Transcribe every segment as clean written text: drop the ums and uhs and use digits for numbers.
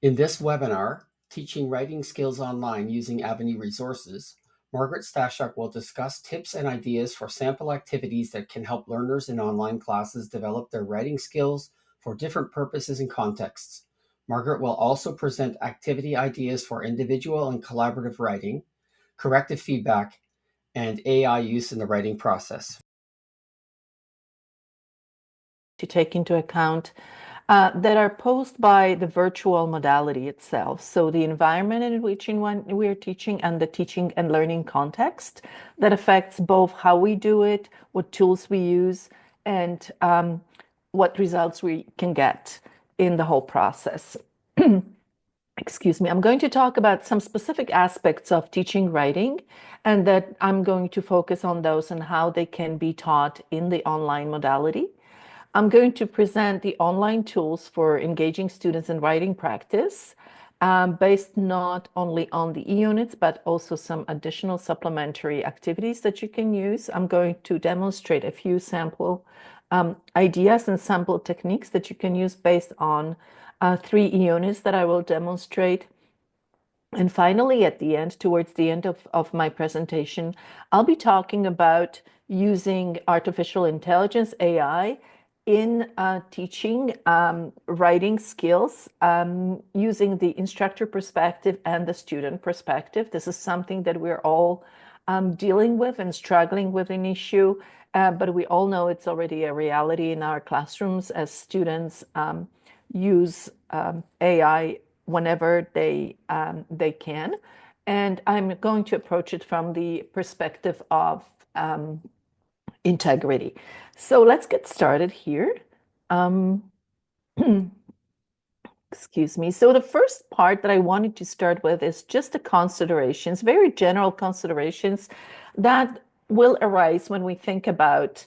In this webinar, Teaching Writing Skills Online Using Avenue Resources, Margaret Stasiak will discuss tips and ideas for sample activities that can help learners in online classes develop their writing skills for different purposes and contexts. Margaret will also present activity ideas for individual and collaborative writing, corrective feedback, and AI use in the writing process. To take into account that are posed by the virtual modality itself. So the environment in which we're teaching and the teaching and learning context that affects both how we do it, what tools we use, and what results we can get in the whole process. Excuse me, I'm going to talk about some specific aspects of teaching writing, and that I'm going to focus on those and how they can be taught in the online modality. I'm going to present the online tools for engaging students in writing practice, based not only on the e-units, but also some additional supplementary activities that you can use. I'm going to demonstrate a few sample ideas and sample techniques that you can use based on 3 e-units that I will demonstrate. And finally, at the end, towards the end of my presentation, I'll be talking about using artificial intelligence, AI, in teaching writing skills using the instructor perspective and the student perspective. This is something that we're all dealing with and struggling with an issue, but we all know it's already a reality in our classrooms as students use AI whenever they can. And I'm going to approach it from the perspective of integrity. So let's get started here. Excuse me. So the first part that I wanted to start with is just the considerations, very general considerations that will arise when we think about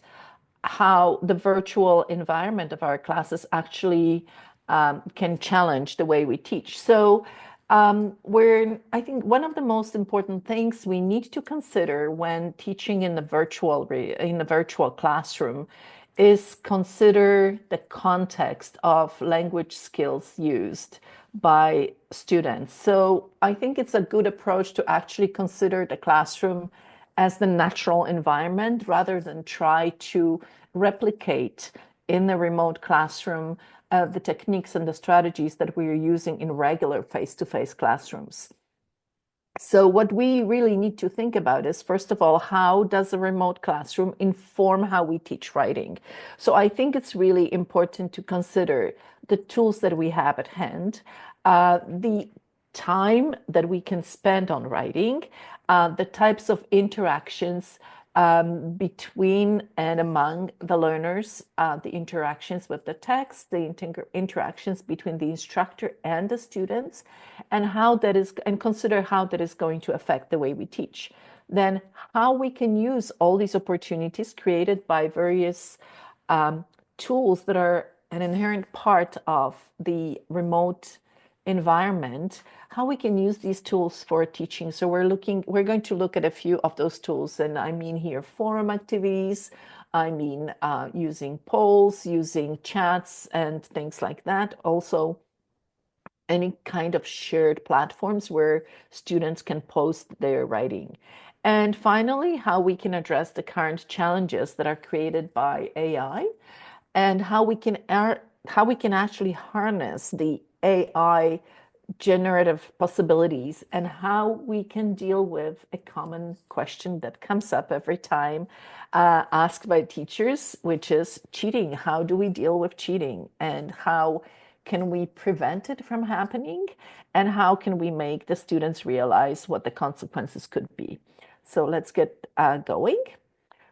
how the virtual environment of our classes actually can challenge the way we teach. So I think one of the most important things we need to consider when teaching in the virtual classroom is consider the context of language skills used by students. So I think it's a good approach to actually consider the classroom as the natural environment rather than try to replicate in the remote classroom the techniques and the strategies that we are using in regular face-to-face classrooms. So what we really need to think about is, first of all, how does a remote classroom inform how we teach writing? So I think it's really important to consider the tools that we have at hand, the time that we can spend on writing, the types of interactions between and among the learners, the interactions with the text, the interactions between the instructor and the students, and consider how that is going to affect the way we teach. Then how we can use all these opportunities created by various tools that are an inherent part of the remote environment, how we can use these tools for teaching. So we're going to look at a few of those tools, and I mean here forum activities, I mean using polls, using chats and things like that. Also any kind of shared platforms where students can post their writing. And finally, how we can address the current challenges that are created by AI, and how we can actually harness the AI generative possibilities, and how we can deal with a common question that comes up every time asked by teachers, which is cheating. How do we deal with cheating, and how can we prevent it from happening, and how can we make the students realize what the consequences could be? So let's get going.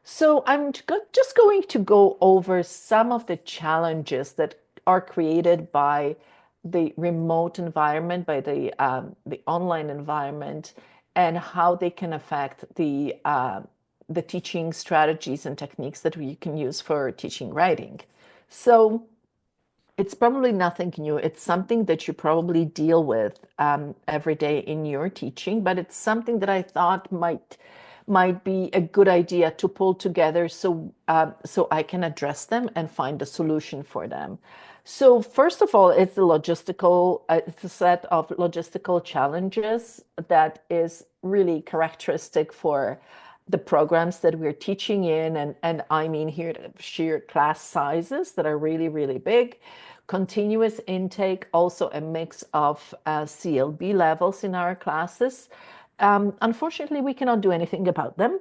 So I'm just going to go over some of the challenges that are created by the remote environment, by the online environment, and how they can affect the teaching strategies and techniques that we can use for teaching writing. So it's probably nothing new. It's something that you probably deal with every day in your teaching, but it's something that I thought might be a good idea to pull together so I can address them and find a solution for them. So first of all, it's a set of logistical challenges that is really characteristic for the programs that we're teaching in, and I mean here the sheer class sizes that are really, really big. Continuous intake, also a mix of CLB levels in our classes. Unfortunately, we cannot do anything about them.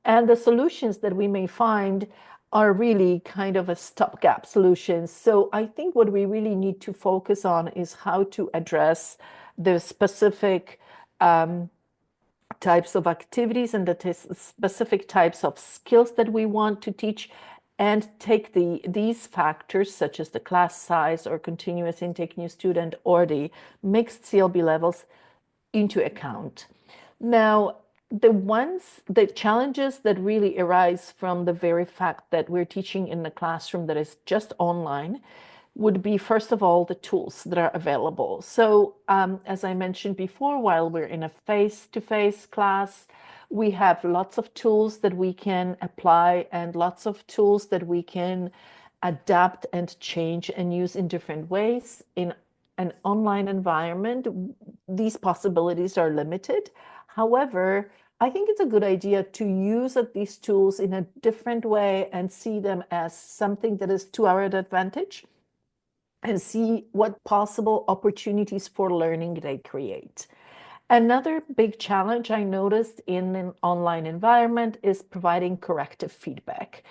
And the solutions that we may find are really kind of a stopgap solutions. So I think what we really need to focus on is how to address the specific types of activities and the specific types of skills that we want to teach, and take these factors such as the class size or continuous intake new student or the mixed CLB levels into account. Now, the challenges that really arise from the very fact that we're teaching in the classroom that is just online would be, first of all, the tools that are available. So, as I mentioned before, while we're in a face-to-face class, we have lots of tools that we can apply and lots of tools that we can adapt and change and use in different ways. In an online environment, these possibilities are limited. However, I think it's a good idea to use these tools in a different way and see them as something that is to our advantage and see what possible opportunities for learning they create. Another big challenge I noticed in an online environment is providing corrective feedback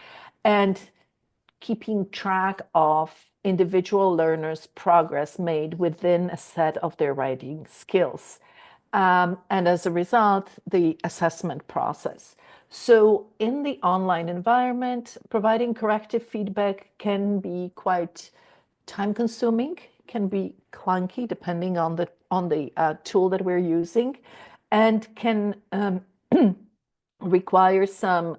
and keeping track of individual learners' progress made within a set of their writing skills. And as a result, the assessment process. So in the online environment, providing corrective feedback can be quite time consuming, can be clunky depending on the tool that we're using, and can require some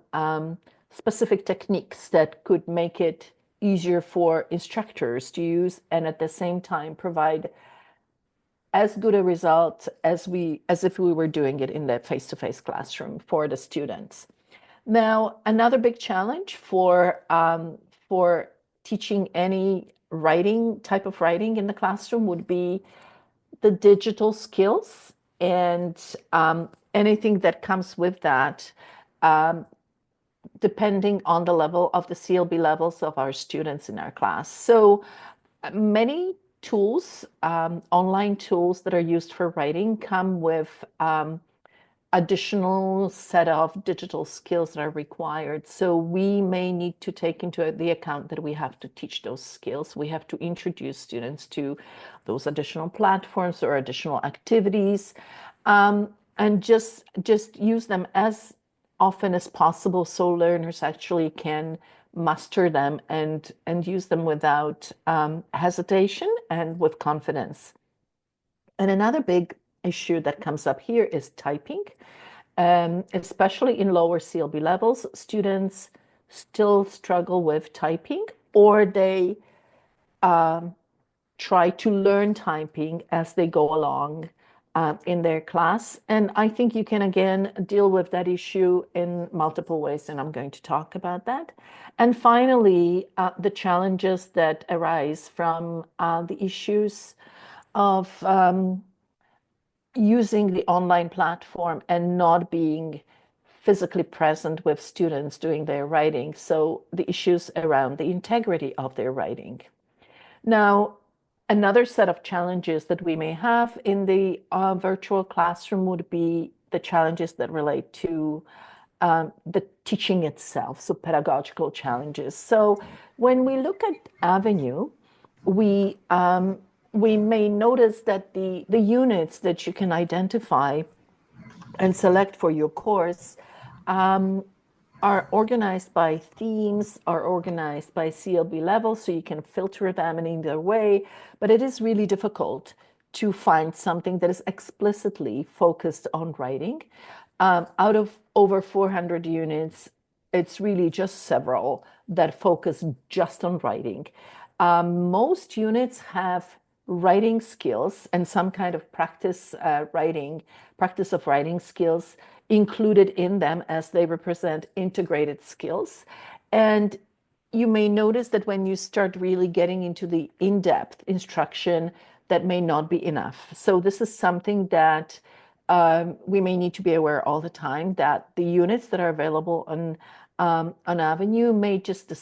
specific techniques that could make it easier for instructors to use and at the same time provide as good a result as if we were doing it in the face-to-face classroom for the students. Now, another big challenge for teaching any type of writing in the classroom would be the digital skills and anything that comes with that, um, depending on the level of the CLB levels of our students in our class. So many tools, online tools that are used for writing come with additional set of digital skills that are required. So we may need to take into the account that we have to teach those skills. We have to introduce students to those additional platforms or additional activities, and just use them as often as possible so learners actually can master them and use them without hesitation and with confidence. And another big issue that comes up here is typing. Especially in lower CLB levels, students still struggle with typing, or they try to learn typing as they go along in their class. And I think you can again deal with that issue in multiple ways, and I'm going to talk about that. And finally, the challenges that arise from the issues of using the online platform and not being physically present with students doing their writing. So the issues around the integrity of their writing. Now, another set of challenges that we may have in the virtual classroom would be the challenges that relate to the teaching itself, so pedagogical challenges. So when we look at Avenue, we may notice that the units that you can identify and select for your course are organized by themes, are organized by CLB level, so you can filter them in either way. But it is really difficult to find something that is explicitly focused on writing. Out of over 400 units, it's really just several that focus just on writing. Most units have writing skills and some kind of practice of writing skills included in them as they represent integrated skills. And you may notice that when you start really getting into the in-depth instruction, that may not be enough. So this is something that we may need to be aware all the time, that the units that are available on Avenue may just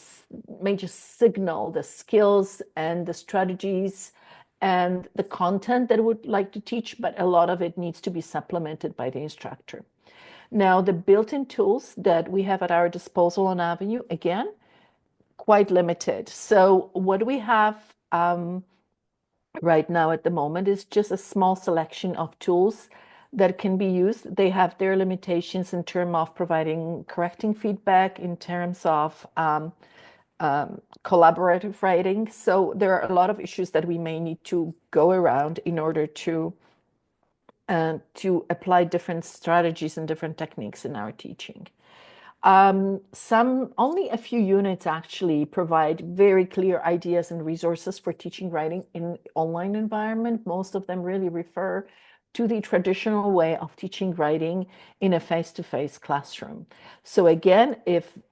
signal the skills and the strategies and the content that I would like to teach, but a lot of it needs to be supplemented by the instructor. Now, the built-in tools that we have at our disposal on Avenue, again, quite limited. So what we have right now at the moment is just a small selection of tools that can be used. They have their limitations in terms of providing correcting feedback, in terms of collaborative writing. So there are a lot of issues that we may need to go around in order to apply different strategies and different techniques in our teaching. Only a few units actually provide very clear ideas and resources for teaching writing in online environment. Most of them really refer to the traditional way of teaching writing in a face-to-face classroom. So again,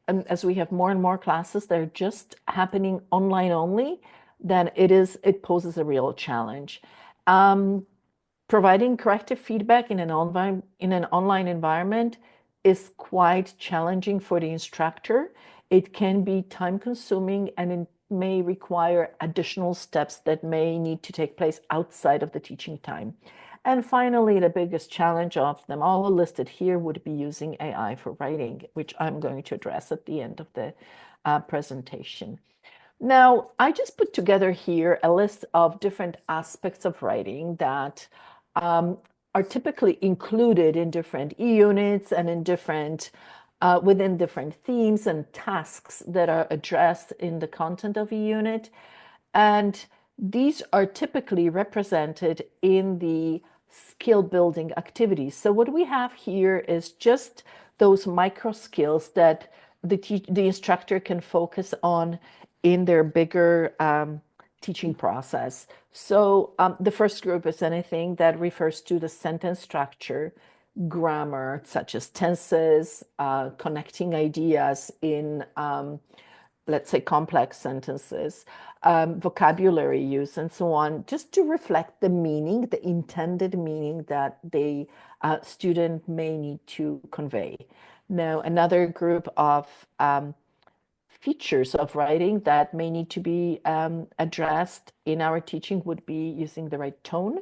as we have more and more classes that are just happening online only, then it poses a real challenge. Providing corrective feedback in an online environment is quite challenging for the instructor. It can be time consuming and it may require additional steps that may need to take place outside of the teaching time. And finally, the biggest challenge of them all listed here would be using AI for writing, which I'm going to address at the end of the presentation. Now, I just put together here a list of different aspects of writing that are typically included in different e-units and within different themes and tasks that are addressed in the content of a unit. And these are typically represented in the skill building activities. So what we have here is just those micro skills that the instructor can focus on in their bigger teaching process. So the first group is anything that refers to the sentence structure, grammar, such as tenses, connecting ideas in, let's say, complex sentences, vocabulary use, and so on, just to reflect the meaning, the intended meaning that the student may need to convey. Now, another group of features of writing that may need to be addressed in our teaching would be using the right tone,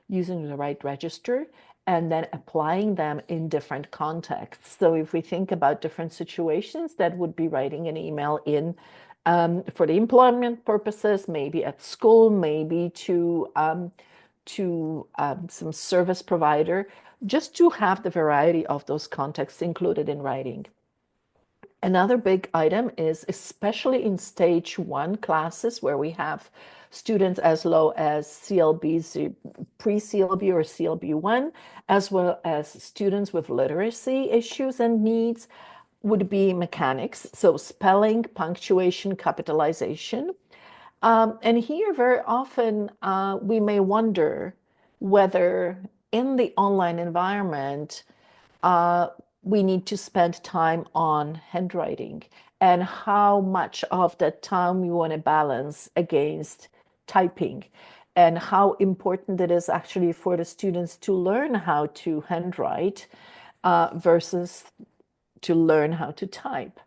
using the right register, and then applying them in different contexts. So if we think about different situations, that would be writing an email in for the employment purposes, maybe at school, maybe to some service provider, just to have the variety of those contexts included in writing. Another big item is, especially in stage 1 classes where we have students as low as CLB, pre-CLB or CLB1, as well as students with literacy issues and needs, would be mechanics, so spelling, punctuation, capitalization. And here very often we may wonder whether in the online environment, we need to spend time on handwriting and how much of that time we want to balance against typing and how important it is actually for the students to learn how to handwrite versus to learn how to type.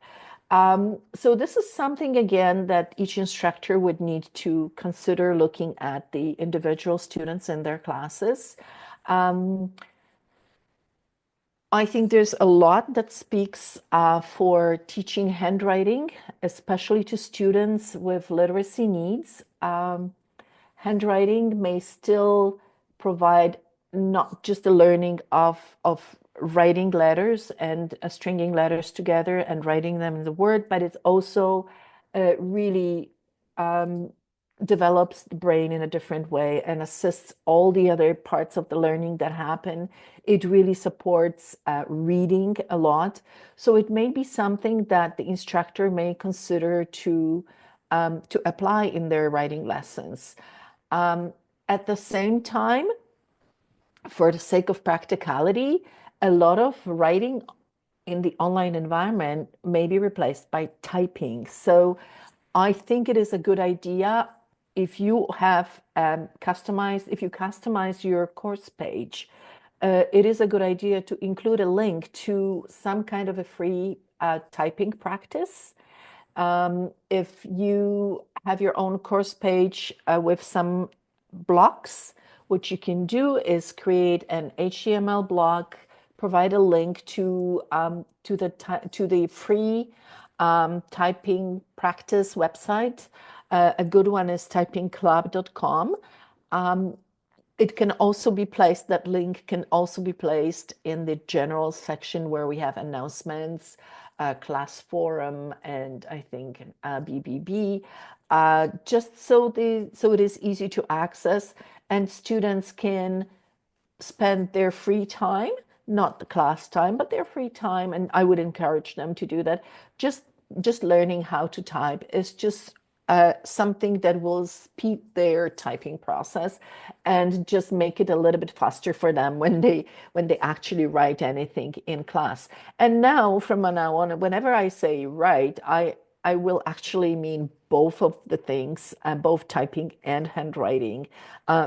So this is something, again, that each instructor would need to consider looking at the individual students in their classes. I think there's a lot that speaks for teaching handwriting, especially to students with literacy needs. Handwriting may still provide not just the learning of writing letters and stringing letters together and writing them in the word, but it's also really develops the brain in a different way and assists all the other parts of the learning that happen. It really supports reading a lot. So it may be something that the instructor may consider to apply in their writing lessons. At the same time, for the sake of practicality, a lot of writing in the online environment may be replaced by typing. So I think it is a good idea if you have if you customize your course page, it is a good idea to include a link to some kind of a free typing practice. If you have your own course page with some blocks, what you can do is create an HTML block, provide a link to the free typing practice website. A good one is typingclub.com. Um, it can also be placed, that link can also be placed in the general section where we have announcements, class forum, and I think BBB, just so it is easy to access and students can spend their free time, not the class time, but their free time, and I would encourage them to do that. Just just learning how to type is just something that will speed their typing process and just make it a little bit faster for them when they actually write anything in class. And now, from now on, whenever I say write, I will actually mean both of the things, both typing and handwriting,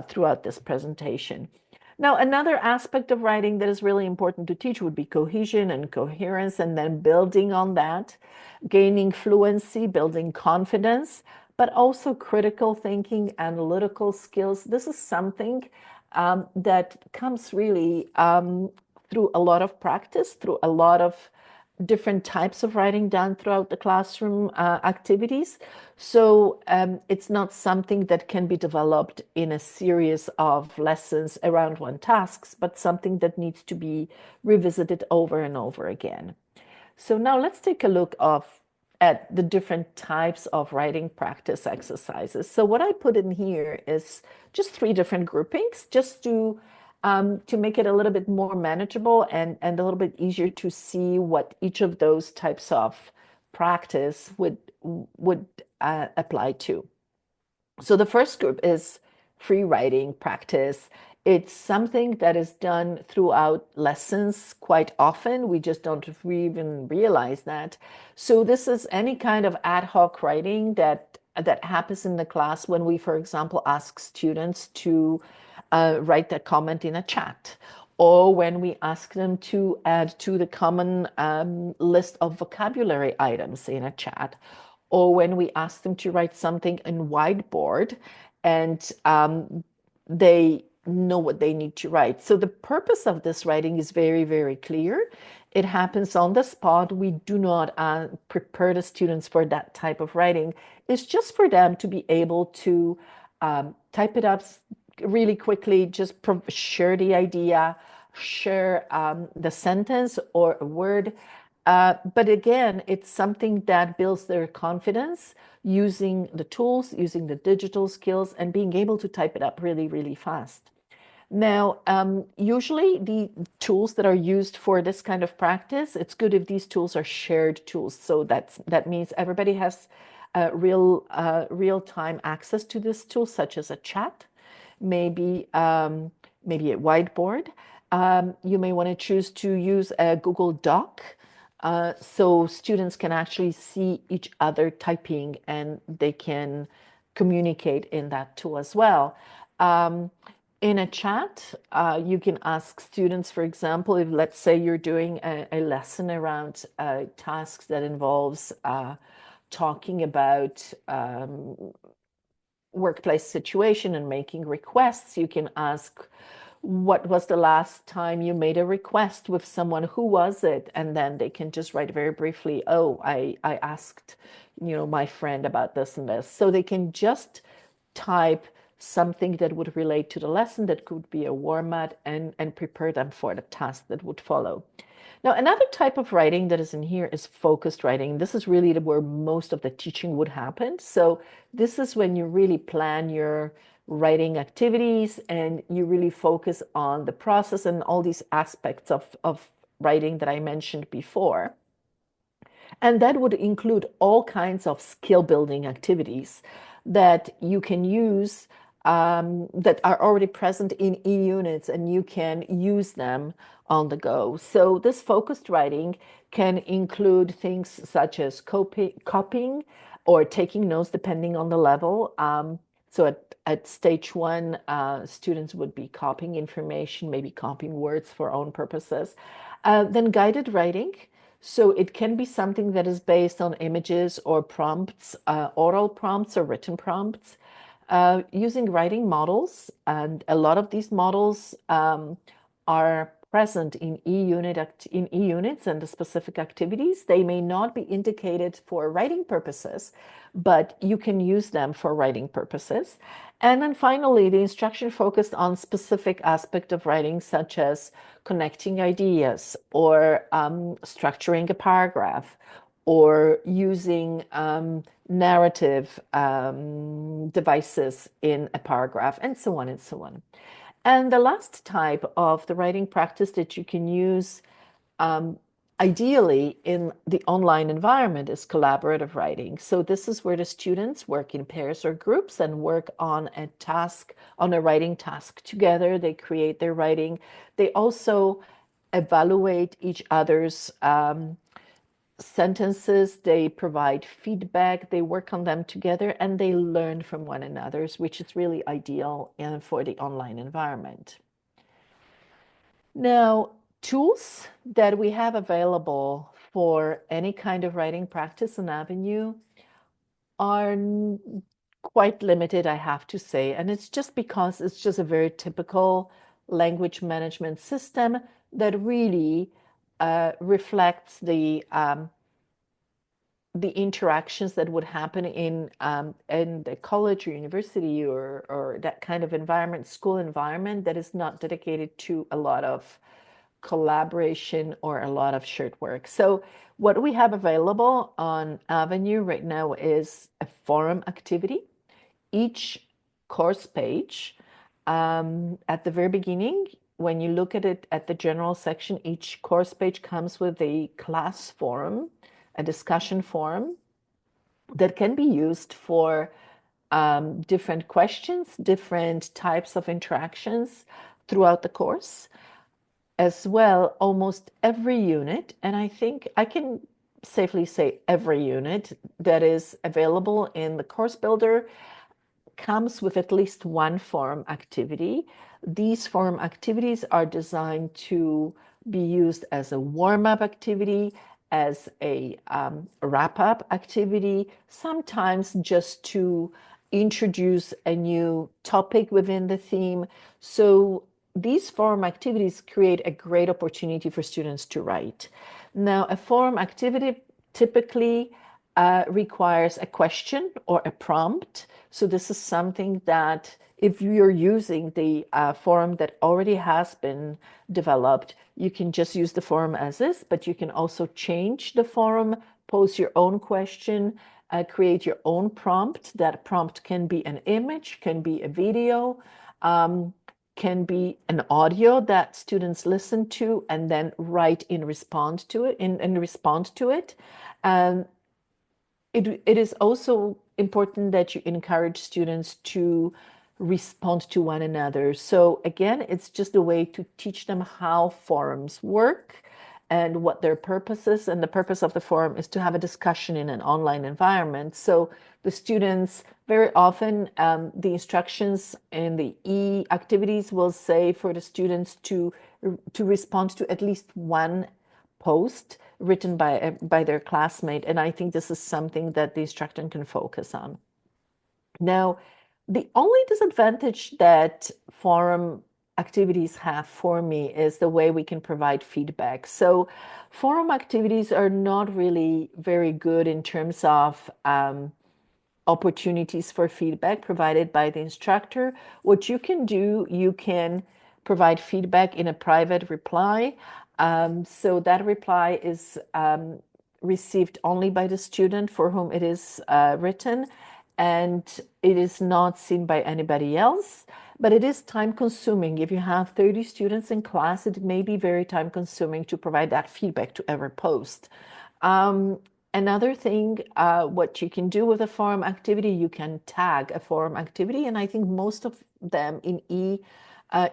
throughout this presentation. Now, another aspect of writing that is really important to teach would be cohesion and coherence, and then building on that, gaining fluency, building confidence, but also critical thinking, analytical skills. This is something that comes really through a lot of practice, through a lot of different types of writing done throughout the classroom activities. So it's not something that can be developed in a series of lessons around one tasks, but something that needs to be revisited over and over again. So now let's take a look at the different types of writing practice exercises. So what I put in here is just three different groupings, just to make it a little bit more manageable and a little bit easier to see what each of those types of practice would apply to. So the first group is free writing practice. It's something that is done throughout lessons quite often. We just don't even realize that. So this is any kind of ad hoc writing that happens in the class when we, for example, ask students to write a comment in a chat, or when we ask them to add to the common list of vocabulary items in a chat, or when we ask them to write something in whiteboard and they know what they need to write. So the purpose of this writing is very, very clear. It happens on the spot. We do not prepare the students for that type of writing. It's just for them to be able to type it up really quickly, just share the idea, share the sentence or a word. But again, it's something that builds their confidence using the tools, using the digital skills, and being able to type it up really, really fast. Now, usually the tools that are used for this kind of practice, it's good if these tools are shared tools. So that means everybody has real-time access to this tool, such as a chat, maybe maybe a whiteboard. You may want to choose to use a Google Doc, so students can actually see each other typing and they can communicate in that tool as well. In a chat, you can ask students, for example, if let's say you're doing a lesson around tasks that involves talking about workplace situation and making requests, you can ask, what was the last time you made a request with someone? Who was it? And then they can just write very briefly, oh, I asked, my friend about this and this. So they can just type something that would relate to the lesson, that could be a format, and prepare them for the task that would follow. Now, another type of writing that is in here is focused writing. This is really where most of the teaching would happen. So this is when you really plan your writing activities and you really focus on the process and all these aspects of writing that I mentioned before. And that would include all kinds of skill building activities that you can use that are already present in e-units, and you can use them on the go. So this focused writing can include things such as copying or taking notes depending on the level. So at stage one, students would be copying information, maybe copying words for own purposes. Then guided writing. So it can be something that is based on images or prompts, oral prompts or written prompts, using writing models. And a lot of these models are present in e-units and the specific activities. They may not be indicated for writing purposes, but you can use them for writing purposes. And then finally, the instruction focused on specific aspect of writing, such as connecting ideas or structuring a paragraph or using narrative devices in a paragraph, and so on and so on. And the last type of the writing practice that you can use ideally in the online environment is collaborative writing. So this is where the students work in pairs or groups and work on a task, on a writing task together. They create their writing. They also evaluate each other's sentences, they provide feedback, they work on them together, and they learn from one another, which is really ideal for the online environment. Now, tools that we have available for any kind of writing practice and avenue are quite limited, I have to say. And it's just because it's just a very typical language management system that really reflects the interactions that would happen in the college or university or that kind of environment, school environment that is not dedicated to a lot of collaboration or a lot of shared work. So what we have available on Avenue right now is a forum activity. Each course page, at the very beginning, when you look at it at the general section, each course page comes with a class forum, a discussion forum that can be used for different questions, different types of interactions throughout the course. As well, almost every unit, and I think I can safely say every unit that is available in the course builder comes with at least one forum activity. These forum activities are designed to be used as a warm-up activity, as a wrap-up activity, sometimes just to introduce a new topic within the theme. So these forum activities create a great opportunity for students to write. Now, a forum activity typically requires a question or a prompt. So this is something that if you're using the forum that already has been developed, you can just use the forum as is, but you can also change the forum, pose your own question, create your own prompt. That prompt can be an image, can be a video, can be an audio that students listen to and then write in response to it, in response to it. It is also important that you encourage students to respond to one another. So again, it's just a way to teach them how forums work and what their purpose is. And the purpose of the forum is to have a discussion in an online environment. So the students, very often, the instructions in the e-activities will say for the students to respond to at least one post written by their classmate. And I think this is something that the instructor can focus on. Now, the only disadvantage that forum activities have for me is the way we can provide feedback. So forum activities are not really very good in terms of opportunities for feedback provided by the instructor. What you can do, you can provide feedback in a private reply. So that reply is received only by the student for whom it is written, and it is not seen by anybody else, but it is time consuming. If you have 30 students in class, it may be very time consuming to provide that feedback to every post. Another thing, what you can do with a forum activity, you can tag a forum activity, and I think most of them in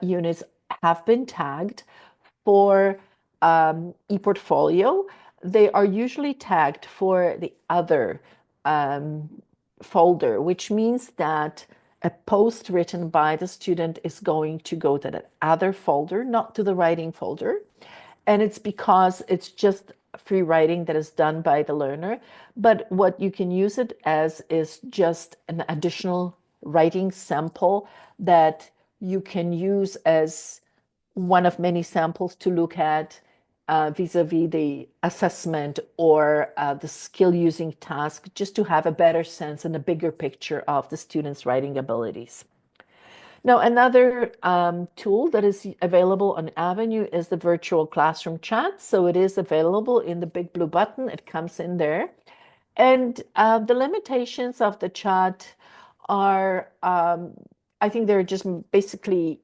units have been tagged. For ePortfolio, they are usually tagged for the other um, folder, which means that a post written by the student is going to go to that other folder, not to the writing folder. And it's because it's just free writing that is done by the learner. But what you can use it as is just an additional writing sample that you can use as one of many samples to look at vis-a-vis the assessment or the skill using task, just to have a better sense and a bigger picture of the student's writing abilities. Now, another tool that is available on Avenue is the virtual classroom chat. So it is available in the big blue button. It comes in there. And the limitations of the chat are, I think there are just basically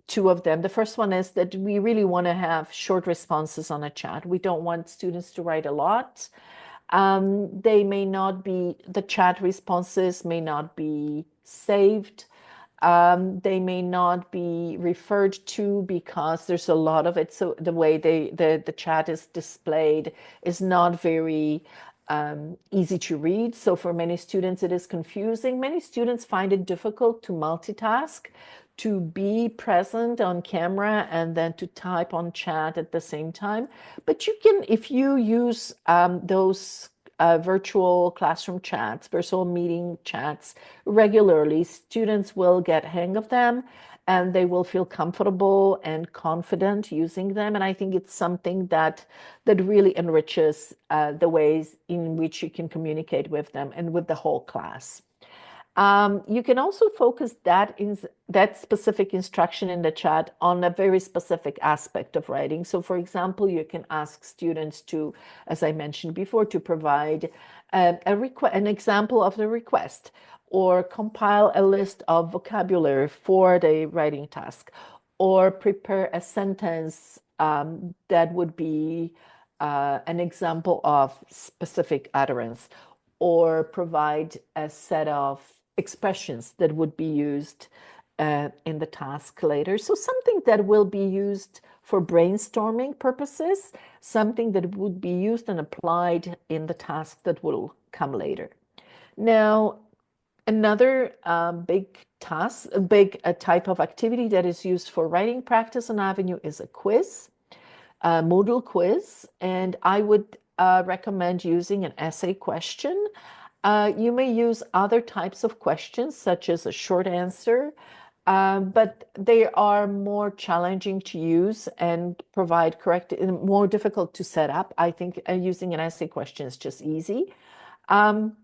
two of them. The first one is that we really want to have short responses on a chat. We don't want students to write a lot. They may not be, the chat responses may not be saved. They may not be referred to because there's a lot of it. So the way the chat is displayed is not very easy to read. So for many students, it is confusing. Many students find it difficult to multitask, to be present on camera and then to type on chat at the same time. But you can, if you use those virtual classroom chats, virtual meeting chats regularly, students will get hang of them and they will feel comfortable and confident using them. And I think it's something that really enriches the ways in which you can communicate with them and with the whole class. You can also focus that specific instruction in the chat on a very specific aspect of writing. So, for example, you can ask students to, as I mentioned before, to provide an example of the request, or compile a list of vocabulary for the writing task, or prepare a sentence that would be an example of specific utterance, or provide a set of expressions that would be used in the task later. So something that will be used for brainstorming purposes, something that would be used and applied in the task that will come later. Now, another big task, a big type of activity that is used for writing practice on Avenue is a quiz, a Moodle quiz, and I would recommend using an essay question. You may use other types of questions, such as a short answer, but they are more challenging to use and provide correct, more difficult to set up. I think using an essay question is just easy. Um,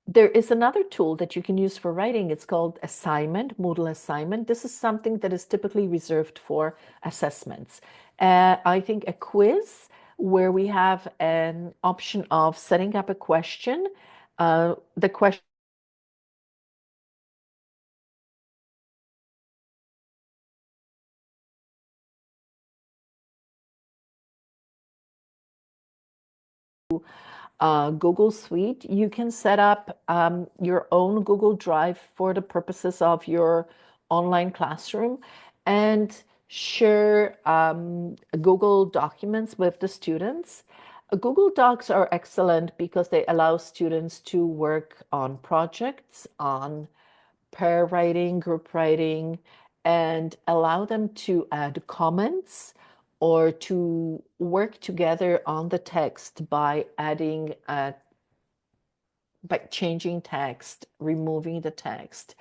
there is another tool that you can use for writing. It's called assignment, Moodle assignment. This is something that is typically reserved for assessments. I think a quiz where we have an option of setting up a question. The question Google Suite, you can set up your own Google Drive for the purposes of your online classroom and share Google documents with the students. Google Docs are excellent because they allow students to work on projects, on pair writing, group writing, and allow them to add comments or to work together on the text by adding, by changing text, removing the text,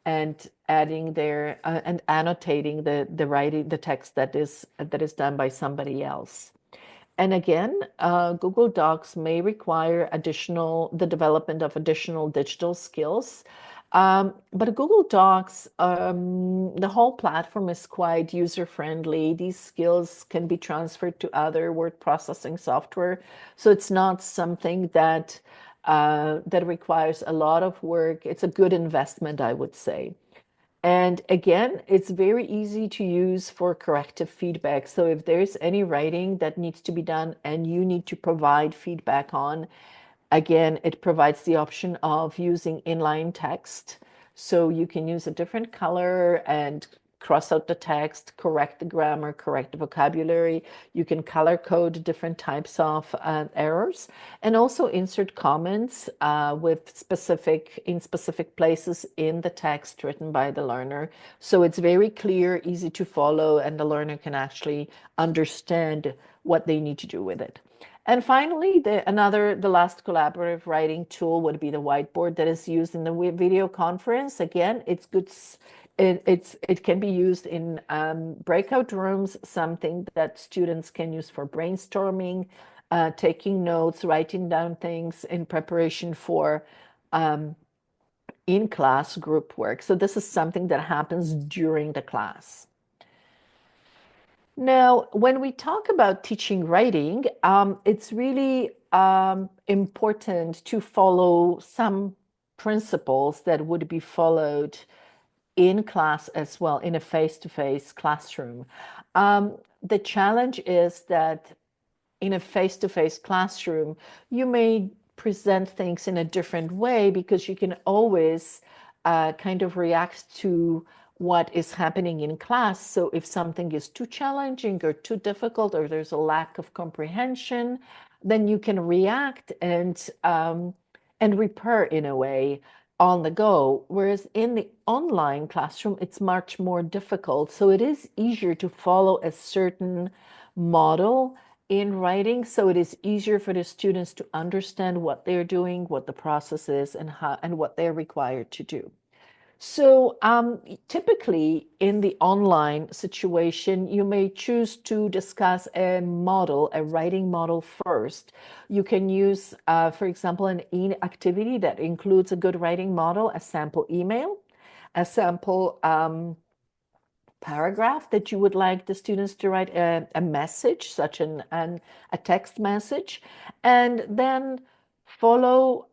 and adding there and annotating the writing, the text that is done by somebody else. And again, Google Docs may require the development of additional digital skills. But Google Docs, the whole platform is quite user-friendly. These skills can be transferred to other word processing software. So it's not something that requires a lot of work. It's a good investment, I would say. And again, it's very easy to use for corrective feedback. So if there's any writing that needs to be done and you need to provide feedback on, again, it provides the option of using inline text. So you can use a different color and cross out the text, correct the grammar, correct the vocabulary. You can color code different types of errors and also insert comments with in specific places in the text written by the learner. So it's very clear, easy to follow, and the learner can actually understand what they need to do with it. And finally, the last collaborative writing tool would be the whiteboard that is used in the video conference. Again, it's good. It can be used in breakout rooms, something that students can use for brainstorming, taking notes, writing down things in preparation for um, in-class group work. So this is something that happens during the class. Now, when we talk about teaching writing, it's really important to follow some principles that would be followed in class as well, in a face-to-face classroom. The challenge is that in a face-to-face classroom, you may present things in a different way because you can always kind of react to what is happening in class. So if something is too challenging or too difficult, or there's a lack of comprehension, then you can react and repair in a way on the go. Whereas in the online classroom, it's much more difficult. So it is easier to follow a certain model in writing, so it is easier for the students to understand what they're doing, what the process is, and how and what they're required to do. So typically in the online situation, you may choose to discuss a model, a writing model first. You can use, for example, an activity that includes a good writing model, a sample email, a sample paragraph that you would like the students to write a message, such a text message, and then follow,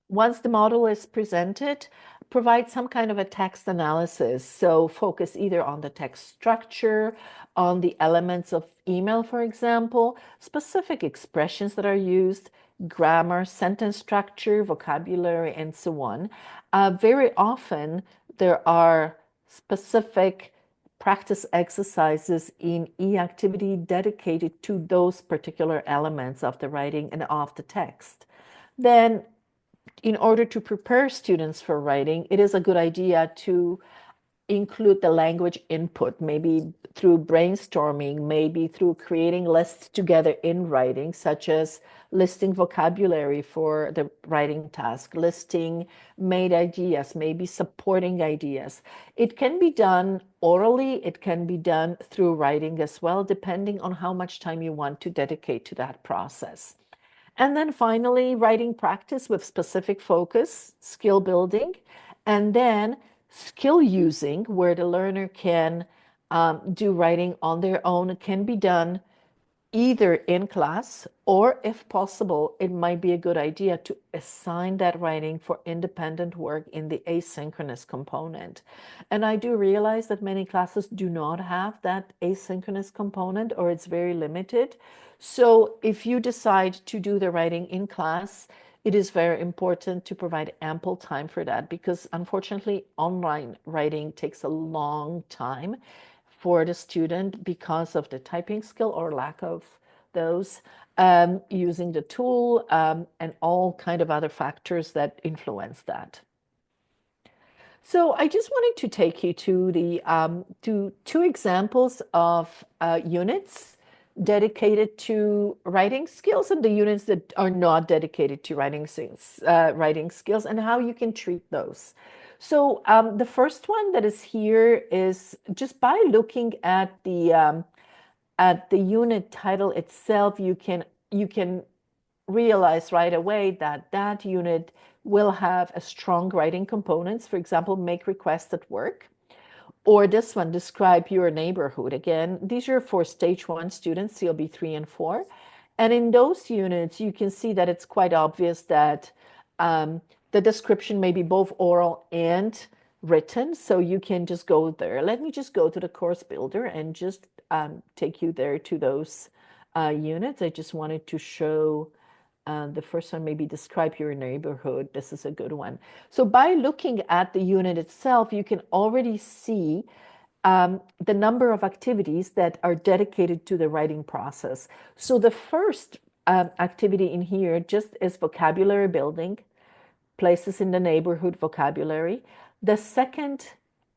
once the model is presented, provide some kind of a text analysis. So focus either on the text structure, on the elements of email, for example, specific expressions that are used, grammar, sentence structure, vocabulary, and so on. Very often there are specific practice exercises in e-activity dedicated to those particular elements of the writing and of the text. Then, in order to prepare students for writing, it is a good idea to include the language input, maybe through brainstorming, maybe through creating lists together in writing, such as listing vocabulary for the writing task, listing made ideas, maybe supporting ideas. It can be done orally, it can be done through writing as well, depending on how much time you want to dedicate to that process. And then finally, writing practice with specific focus, skill building, and then skill using, where the learner can do writing on their own. It can be done either in class, or if possible, it might be a good idea to assign that writing for independent work in the asynchronous component. And I do realize that many classes do not have that asynchronous component, or it's very limited. So if you decide to do the writing in class, it is very important to provide ample time for that, because unfortunately, online writing takes a long time for the student because of the typing skill or lack of those, using the tool, and all kind of other factors that influence that. So I just wanted to take you to the to two examples of units dedicated to writing skills, and the units that are not dedicated to writing skills, and how you can treat those. So the first one that is here is just by looking at the unit title itself, you can realize right away that that unit will have a strong writing components. For example, make requests at work. Or this one, describe your neighborhood. Again, these are for stage one students, CLB 3 and 4. And in those units, you can see that it's quite obvious that the description may be both oral and written, so you can just go there. Let me just go to the course builder and just take you there to those units. I just wanted to show the first one, maybe describe your neighborhood. This is a good one. So by looking at the unit itself, you can already see the number of activities that are dedicated to the writing process. So the first activity in here just is vocabulary building, places in the neighborhood vocabulary. The second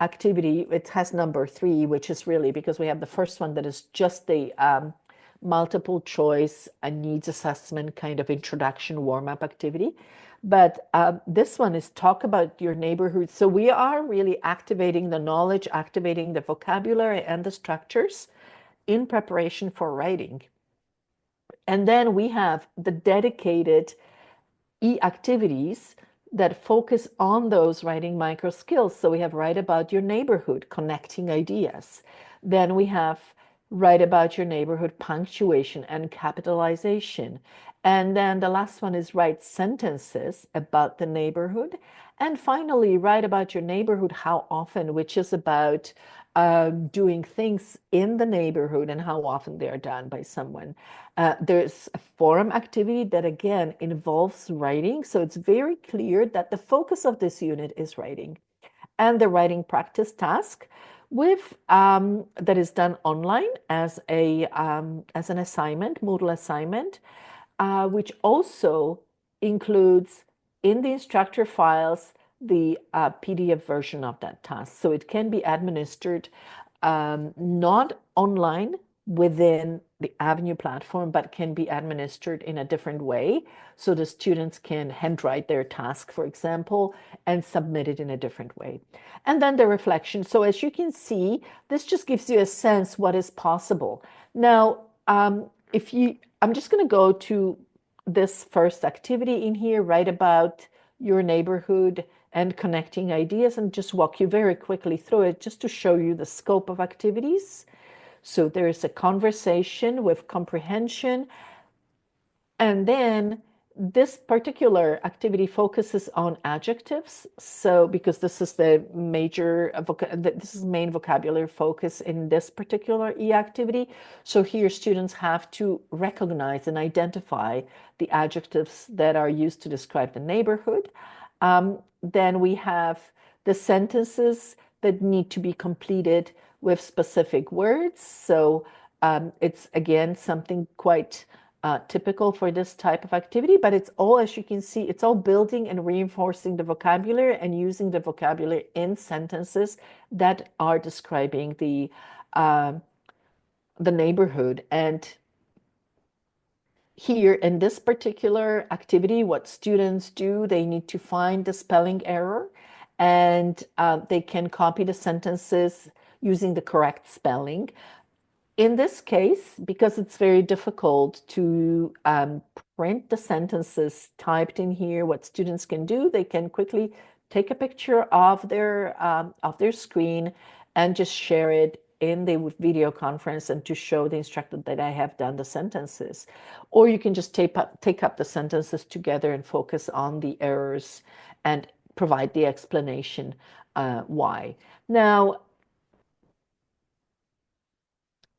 activity, it has number 3, which is really because we have the first one that is just the multiple choice and needs assessment kind of introduction warm-up activity. But this one is talk about your neighborhood. So we are really activating the knowledge, activating the vocabulary and the structures in preparation for writing. And then we have the dedicated e-activities that focus on those writing micro skills. So we have write about your neighborhood, connecting ideas. Then we have write about your neighborhood, punctuation and capitalization. And then the last one is write sentences about the neighborhood. And finally, write about your neighborhood, how often, which is about doing things in the neighborhood and how often they are done by someone. There's a forum activity that again involves writing. So it's very clear that the focus of this unit is writing. And the writing practice task with that is done online as an assignment, Moodle assignment, which also includes in the instructor files the PDF version of that task. So it can be administered not online within the Avenue platform, but can be administered in a different way. So the students can handwrite their task, for example, and submit it in a different way. And then the reflection. So as you can see, this just gives you a sense what is possible. Now, I'm just going to go to this first activity in here, write about your neighborhood and connecting ideas, and just walk you very quickly through it just to show you the scope of activities. So there is a conversation with comprehension, and then this particular activity focuses on adjectives. So because this is the major, this is main vocabulary focus in this particular e-activity. So here students have to recognize and identify the adjectives that are used to describe the neighborhood. Then we have the sentences that need to be completed with specific words. So it's again something quite typical for this type of activity, but it's all, as you can see, it's all building and reinforcing the vocabulary and using the vocabulary in sentences that are describing the neighborhood. And here in this particular activity, what students do, they need to find the spelling error, and they can copy the sentences using the correct spelling. In this case, because it's very difficult to print the sentences typed in here, what students can do, they can quickly take a picture of their screen and just share it in the video conference and to show the instructor that I have done the sentences. Or you can just take up the sentences together and focus on the errors and provide the explanation why. Now,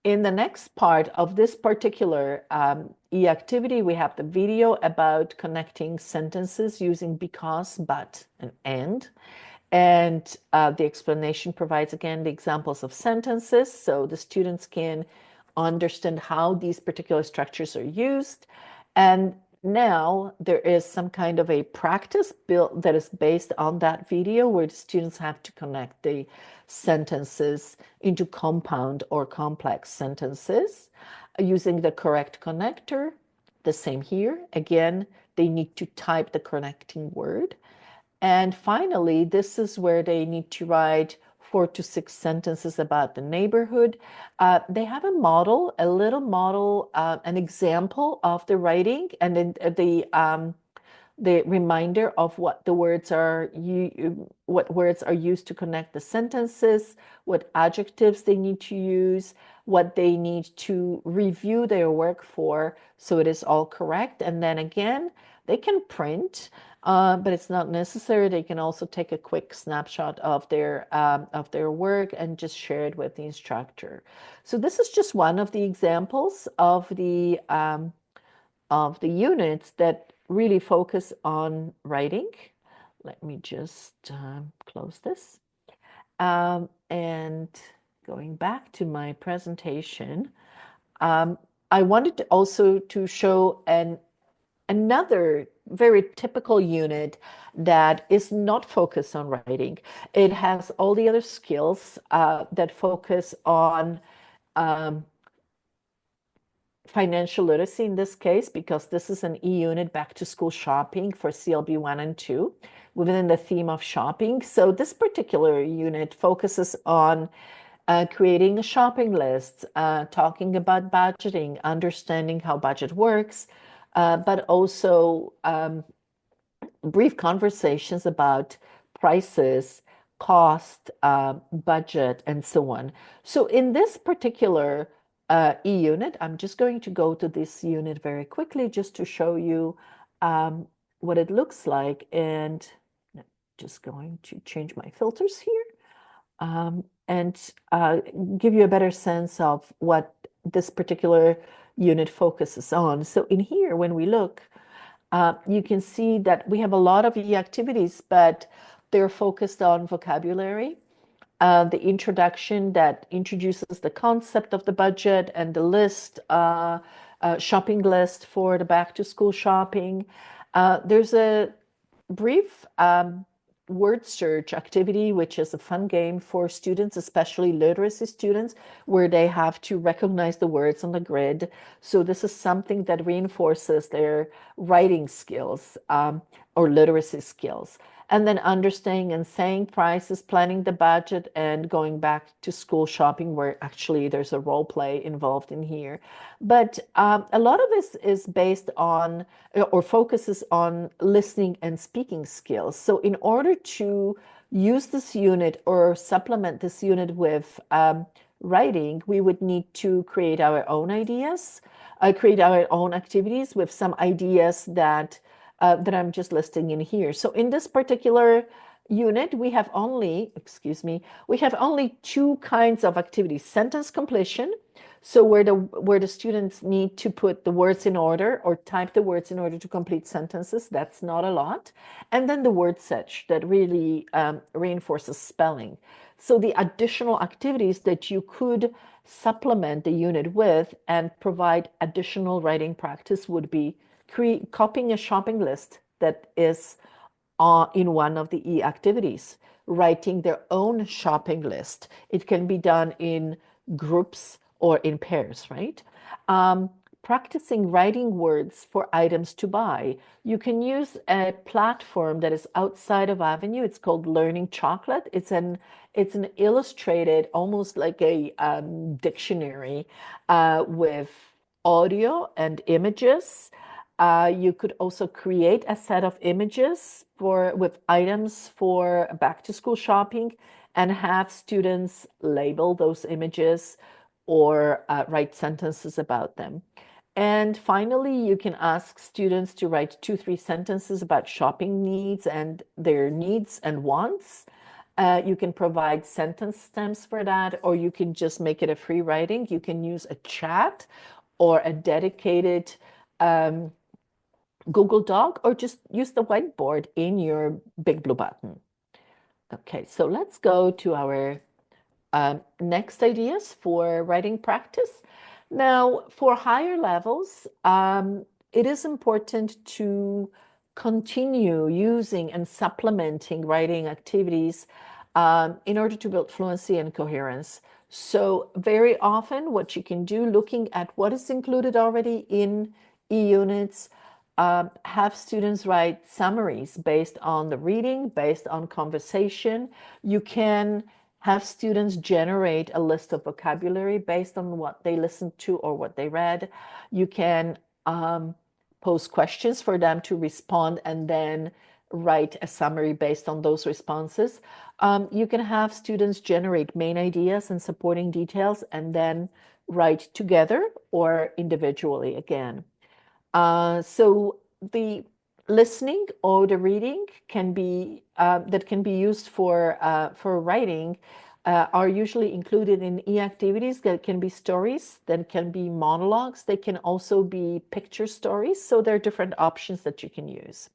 in the next part of this particular e-activity, we have the video about connecting sentences using because, but, and. And the explanation provides, again, the examples of sentences, so the students can understand how these particular structures are used. And now there is some kind of a practice built that is based on that video where the students have to connect the sentences into compound or complex sentences using the correct connector. The same here. Again, they need to type the connecting word. And finally, this is where they need to write 4 to 6 sentences about the neighborhood. They have a model, a little model, an example of the writing, and then the reminder of what the words are, what words are used to connect the sentences, what adjectives they need to use, what they need to review their work for, so it is all correct. And then again, They can print, but it's not necessary. They can also take a quick snapshot of their work and just share it with the instructor. So this is just one of the examples of the units that really focus on writing. Let me just close this. And going back to my presentation, I wanted to also to show another very typical unit that is not focused on writing. It has all the other skills that focus on um, financial literacy in this case, because this is an e-unit back to school shopping for CLB 1 and 2 within the theme of shopping. So this particular unit focuses on creating a shopping list, talking about budgeting, understanding how budget works, but also brief conversations about prices, cost, budget, and so on. So in this particular e-unit, I'm just going to go to this unit very quickly just to show you what it looks like. And just going to change my filters here and give you a better sense of what this particular unit focuses on. So in here, when we look, you can see that we have a lot of activities, but they're focused on vocabulary. The introduction that introduces the concept of the budget and the list, shopping list for the back to school shopping. There's a brief word search activity, which is a fun game for students, especially literacy students, where they have to recognize the words on the grid. So this is something that reinforces their writing skills or literacy skills. And then understanding and saying prices, planning the budget, and going back to school shopping, where actually there's a role play involved in here. But a lot of this is based on or focuses on listening and speaking skills. So in order to use this unit or supplement this unit with writing, we would need to create our own ideas, create our own activities with some ideas that I'm just listing in here. So in this particular unit, we have only, we have only two kinds of activities: sentence completion, so where the students need to put the words in order or type the words in order to complete sentences. That's not a lot. And then the word search that really reinforces spelling. So the additional activities that you could supplement the unit with and provide additional writing practice would be copying a shopping list that is in one of the E activities, writing their own shopping list. It can be done in groups or in pairs, right? Practicing writing words for items to buy. You can use a platform that is outside of Avenue. It's called Learning Chocolate. It's an illustrated, almost like a dictionary with audio and images. You could also create a set of images with items for back to school shopping and have students label those images or write sentences about them. And finally, you can ask students to write 2-3 sentences about shopping needs and their needs and wants. You can provide sentence stems for that, or you can just make it a free writing. You can use a chat or a dedicated Google Doc, or just use the whiteboard in your Big Blue Button. Okay, so let's go to our next ideas for writing practice. Now, for higher levels, it is important to continue using and supplementing writing activities in order to build fluency and coherence. So very often what you can do, looking at what is included already in e-units, have students write summaries based on the reading, based on conversation. You can have students generate a list of vocabulary based on what they listened to or what they read. You can pose questions for them to respond and then write a summary based on those responses. You can have students generate main ideas and supporting details and then write together or individually again. So the listening or the reading can be that can be used for writing are usually included in e-activities that can be stories, that can be monologues, they can also be picture stories. So there are different options that you can use.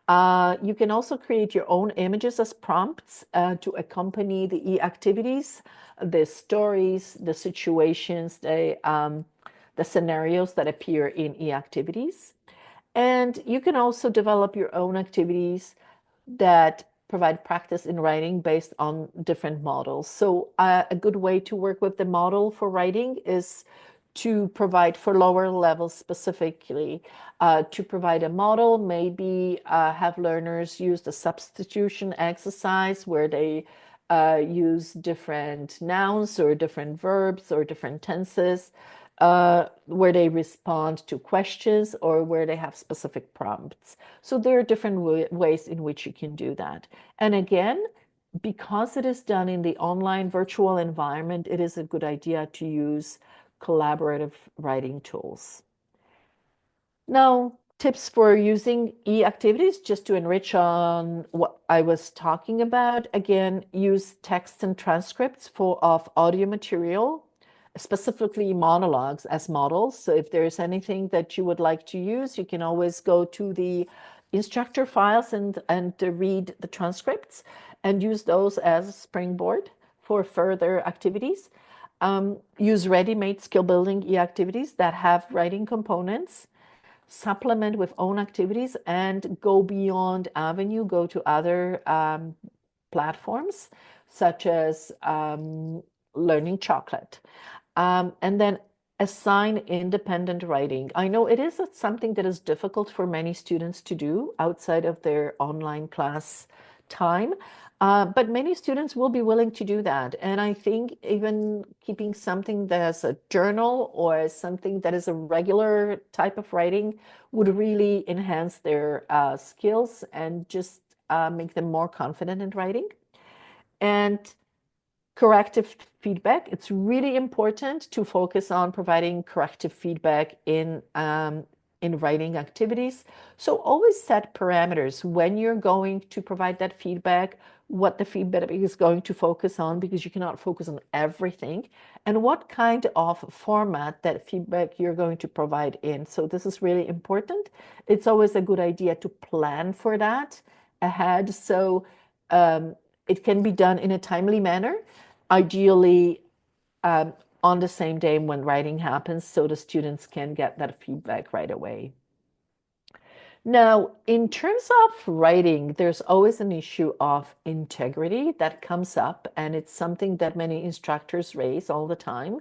You can also create your own images as prompts to accompany the e-activities, the stories, the situations, the scenarios that appear in e-activities. And you can also develop your own activities that provide practice in writing based on different models. So a good way to work with the model for writing is to provide for lower levels specifically, to provide a model, maybe have learners use the substitution exercise where they use different nouns or different verbs or different tenses, where they respond to questions or where they have specific prompts. So there are different ways in which you can do that. And again, because it is done in the online virtual environment, it is a good idea to use collaborative writing tools. Now, tips for using e-activities just to enrich on what I was talking about. Again, use text and transcripts of audio material, specifically monologues as models. So if there's anything that you would like to use, you can always go to the instructor files and read the transcripts and use those as a springboard for further activities. Use ready-made skill building e-activities that have writing components, supplement with own activities, and go beyond Avenue, go to other platforms such as Learning Chocolate. And then assign independent writing. I know it is something that is difficult for many students to do outside of their online class time, but many students will be willing to do that. And I think even keeping something that's a journal or something that is a regular type of writing would really enhance their skills and just make them more confident in writing. And corrective feedback. It's really important to focus on providing corrective feedback in writing activities. So always set parameters when you're going to provide that feedback, what the feedback is going to focus on, because you cannot focus on everything, and what kind of format that feedback you're going to provide in. So this is really important. It's always a good idea to plan for that ahead. So it can be done in a timely manner, ideally um, on the same day when writing happens, so the students can get that feedback right away. Now, in terms of writing, there's always an issue of integrity that comes up, and it's something that many instructors raise all the time.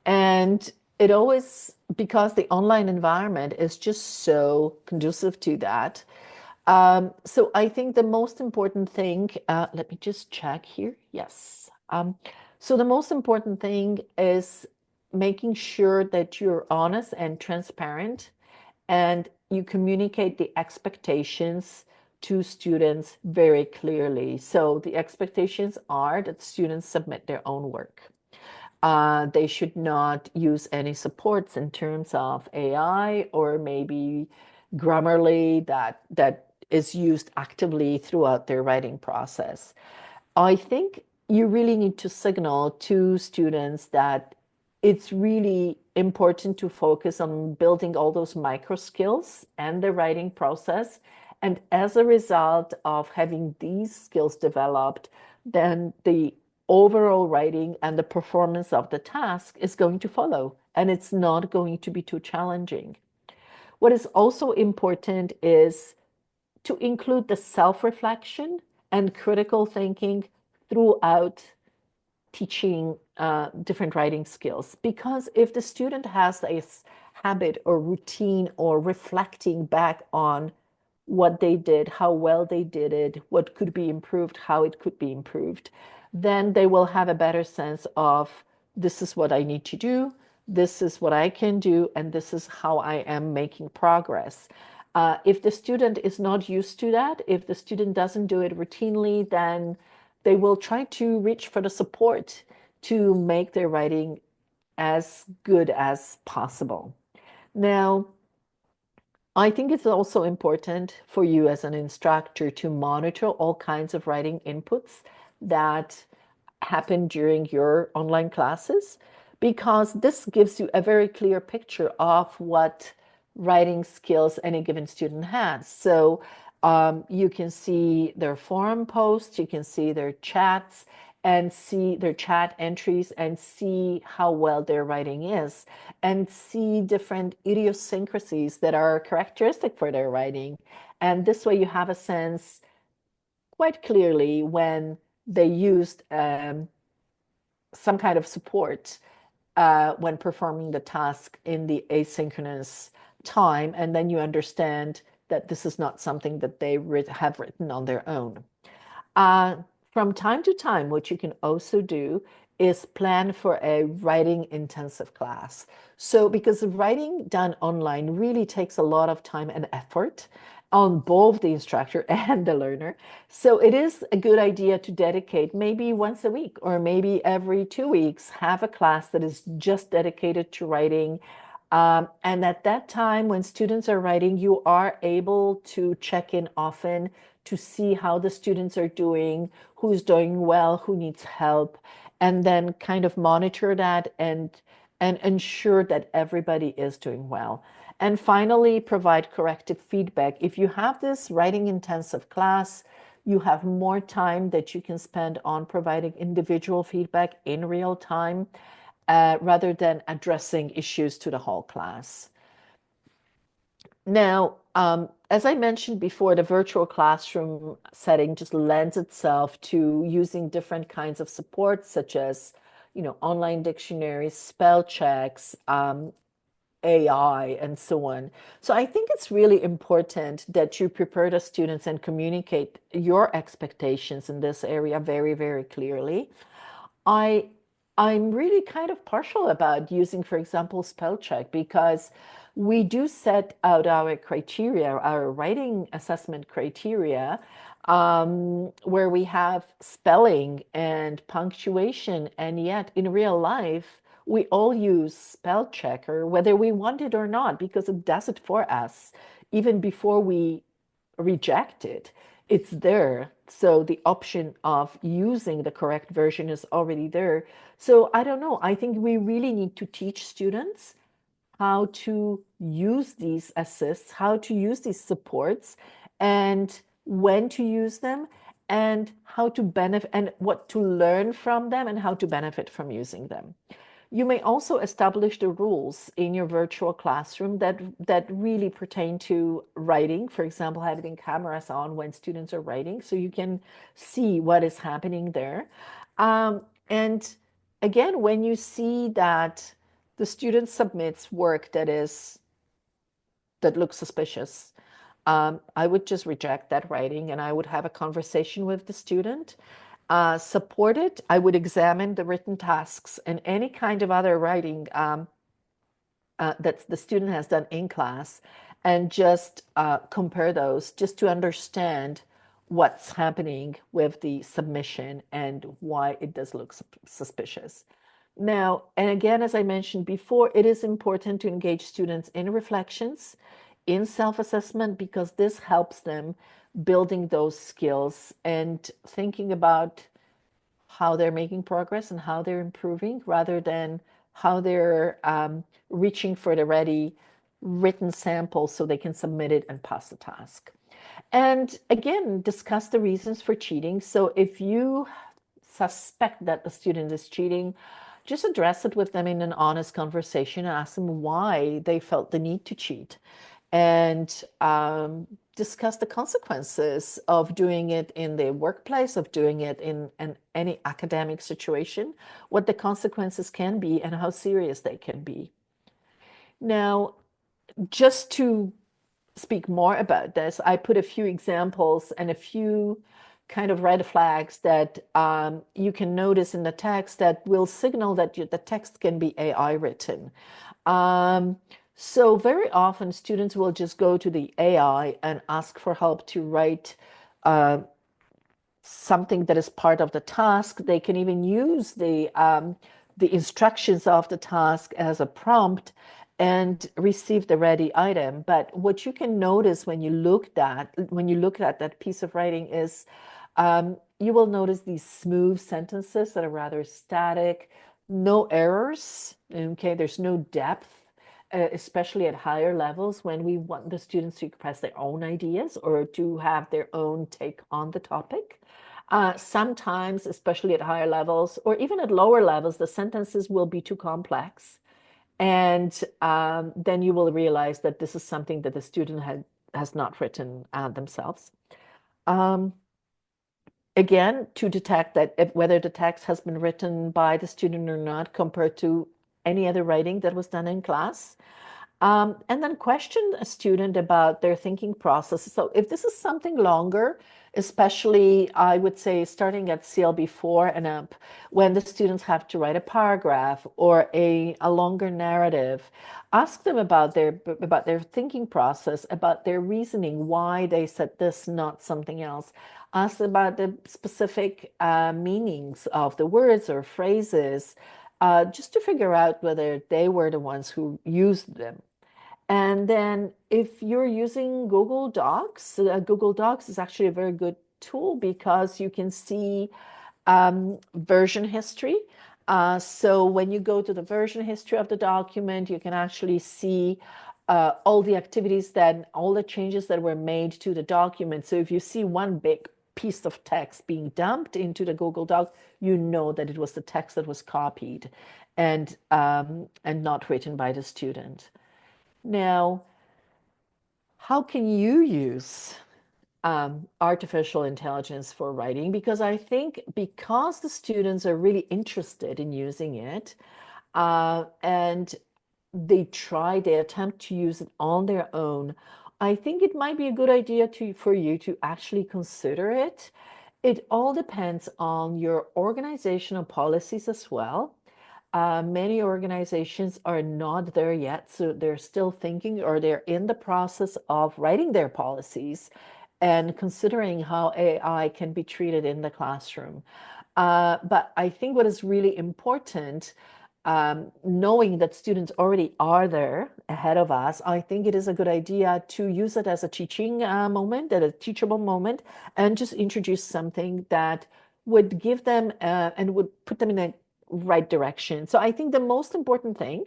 And it always, because the online environment is just so conducive to that. So I think the most important thing, let me just check here. Yes. So the most important thing is making sure that you're honest and transparent and you communicate the expectations to students very clearly. So the expectations are that students submit their own work. They should not use any supports in terms of AI or maybe Grammarly that is used actively throughout their writing process. I think you really need to signal to students that it's really important to focus on building all those micro skills and the writing process. And as a result of having these skills developed, then the overall writing and the performance of the task is going to follow, and it's not going to be too challenging. What is also important is to include the self-reflection and critical thinking throughout teaching different writing skills. Because if the student has a habit or routine or reflecting back on what they did, how well they did it, what could be improved, how it could be improved, then they will have a better sense of this is what I need to do, this is what I can do, and this is how I am making progress. If the student is not used to that, if the student doesn't do it routinely, then they will try to reach for the support to make their writing as good as possible. Now, I think it's also important for you as an instructor to monitor all kinds of writing inputs that happen during your online classes, because this gives you a very clear picture of what writing skills any given student has. So you can see their forum posts, you can see their chats, and see their chat entries and see how well their writing is, and see different idiosyncrasies that are characteristic for their writing. And this way you have a sense quite clearly when they used some kind of support when performing the task in the asynchronous time, and then you understand that this is not something that they have written on their own. Uh, from time to time, what you can also do is plan for a writing intensive class. So, because writing done online really takes a lot of time and effort on both the instructor and the learner. So, it is a good idea to dedicate maybe once a week or maybe every 2 weeks, have a class that is just dedicated to writing. And at that time, when students are writing, you are able to check in often to see how the students are doing, who's doing well, who needs help, and then kind of monitor that and ensure that everybody is doing well. And finally, provide corrective feedback. If you have this writing intensive class, you have more time that you can spend on providing individual feedback in real time rather than addressing issues to the whole class. Now, as I mentioned before, the virtual classroom setting just lends itself to using different kinds of support, such as, online dictionaries, spell checks, AI, and so on. So I think it's really important that you prepare the students and communicate your expectations in this area very, very clearly. I I'm really kind of partial about using, for example, spell check, because we do set out our criteria, our writing assessment criteria, where we have spelling and punctuation, and yet in real life, we all use spell checker, whether we want it or not, because it does it for us, even before we reject it. It's there. So the option of using the correct version is already there. So I don't know. I think we really need to teach students how to use these assists, how to use these supports, and when to use them, and how to benefit, and what to learn from them, and how to benefit from using them. You may also establish the rules in your virtual classroom that really pertain to writing. For example, having cameras on when students are writing, so you can see what is happening there. And again, when you see that the student submits work that looks suspicious, I would just reject that writing and I would have a conversation with the student. Support it. I would examine the written tasks and any kind of other writing that the student has done in class, and just compare those just to understand what's happening with the submission and why it does look suspicious. Now, and again, as I mentioned before, it is important to engage students in reflections, in self-assessment, because this helps them building those skills and thinking about how they're making progress and how they're improving, rather than how they're reaching for the ready written sample so they can submit it and pass the task. And again, discuss the reasons for cheating. So if you suspect that the student is cheating, just address it with them in an honest conversation and ask them why they felt the need to cheat, and discuss the consequences of doing it in the workplace, of doing it in any academic situation, what the consequences can be and how serious they can be. Now, just to speak more about this, I put a few examples and a few kind of red flags that you can notice in the text that will signal that the text can be AI written. Um, so very often students will just go to the AI and ask for help to write uh, something that is part of the task. They can even use the instructions of the task as a prompt, and receive the ready item. But what you can notice when you look at that piece of writing is you will notice these smooth sentences that are rather static, no errors. Okay, there's no depth. Especially at higher levels when we want the students to express their own ideas or to have their own take on the topic. Sometimes, especially at higher levels or even at lower levels, the sentences will be too complex. And then you will realize that this is something that the student has not written themselves. Um, Again, to detect that whether the text has been written by the student or not compared to any other writing that was done in class. And then question a student about their thinking process. So if this is something longer, especially I would say starting at CLB 4 and up, when the students have to write a paragraph or a longer narrative, ask them about their thinking process, about their reasoning, why they said this, not something else. Ask about the specific meanings of the words or phrases, just to figure out whether they were the ones who used them. And then if you're using Google Docs, Google Docs is actually a very good tool because you can see version history. So when you go to the version history of the document, you can actually see all the activities all the changes that were made to the document. So if you see one big piece of text being dumped into the Google Doc, you know that it was the text that was copied and not written by the student. Now, how can you use artificial intelligence for writing? Because I think because the students are really interested in using it and they attempt to use it on their own, I think it might be a good idea for you to actually consider it. It all depends on your organizational policies as well. Many organizations are not there yet, so they're still thinking or they're in the process of writing their policies and considering how AI can be treated in the classroom. But I think what is really important, knowing that students already are there ahead of us, I think it is a good idea to use it as a teaching moment, a teachable moment, and just introduce something that would give them and would put them in a right direction. So I think the most important thing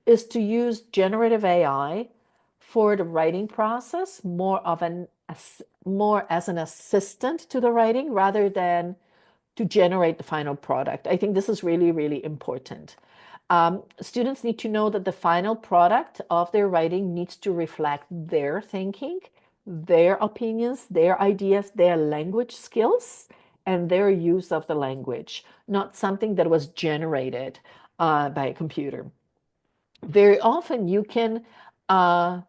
is to use generative AI for the writing process more as an assistant to the writing rather than to generate the final product. I think this is really, really important. Students need to know that the final product of their writing needs to reflect their thinking, their opinions, their ideas, their language skills, and their use of the language, not something that was generated by a computer. Very often uh,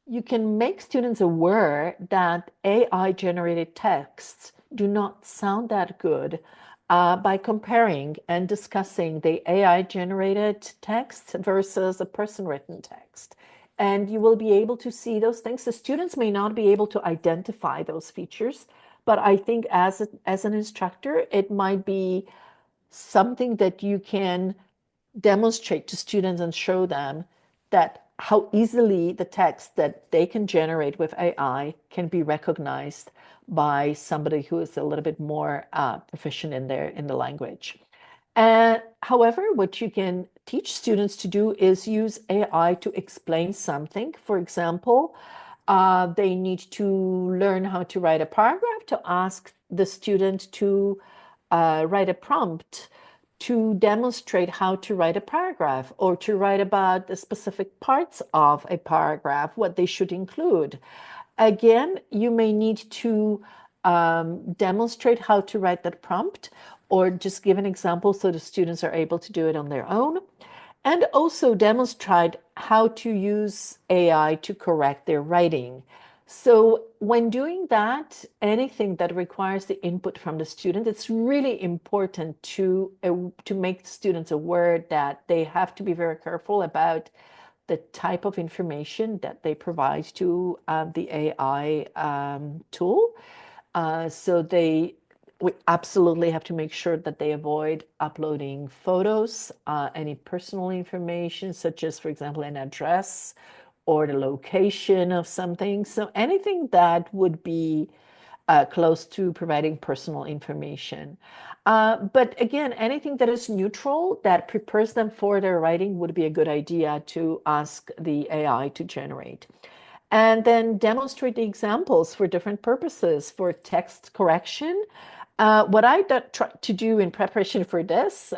you can make students aware that AI generated texts do not sound that good by comparing and discussing the AI generated text versus a person written text. And you will be able to see those things. The students may not be able to identify those features, but I think as an instructor, it might be something that you can demonstrate to students and show them that how easily the text that they can generate with AI can be recognized by somebody who is a little bit more proficient in the language. However, what you can teach students to do is use AI to explain something. For example, they need to learn how to write a paragraph to ask the student to write a prompt to demonstrate how to write a paragraph or to write about the specific parts of a paragraph, what they should include. Again, you may need to demonstrate how to write that prompt or just give an example so the students are able to do it on their own. And also demonstrate how to use AI to correct their writing. So when doing that, anything that requires the input from the student, it's really important to make students aware that they have to be very careful about the type of information that they provide to the AI tool. So We absolutely have to make sure that they avoid uploading photos, any personal information, such as, for example, an address or the location of something. So anything that would be close to providing personal information. But again, anything that is neutral, that prepares them for their writing, would be a good idea to ask the AI to generate. And then demonstrate the examples for different purposes. For text correction, what I tried to do in preparation for this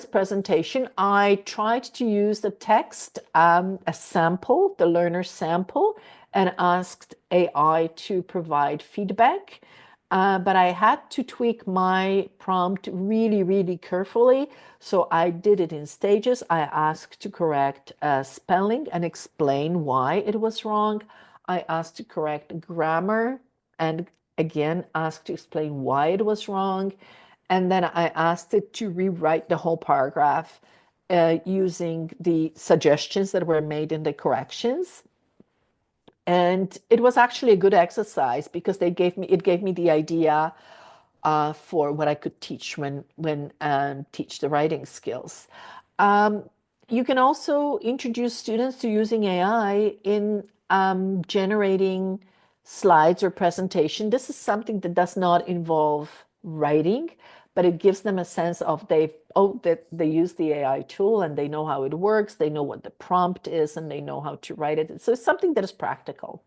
presentation, I tried to use the text, a sample, the learner sample, and asked AI to provide feedback. But I had to tweak my prompt really, really carefully. So I did it in stages. I asked to correct spelling and explain why it was wrong. I asked to correct grammar and again asked to explain why it was wrong. And then I asked it to rewrite the whole paragraph using the suggestions that were made in the corrections. And it was actually a good exercise because it gave me the idea for what I could teach when teach the writing skills. Um, you can also introduce students to using AI in generating slides or presentation. This is something that does not involve writing, but it gives them a sense of that they use the AI tool and they know how it works, they know what the prompt is, and they know how to write it. So it's something that is practical.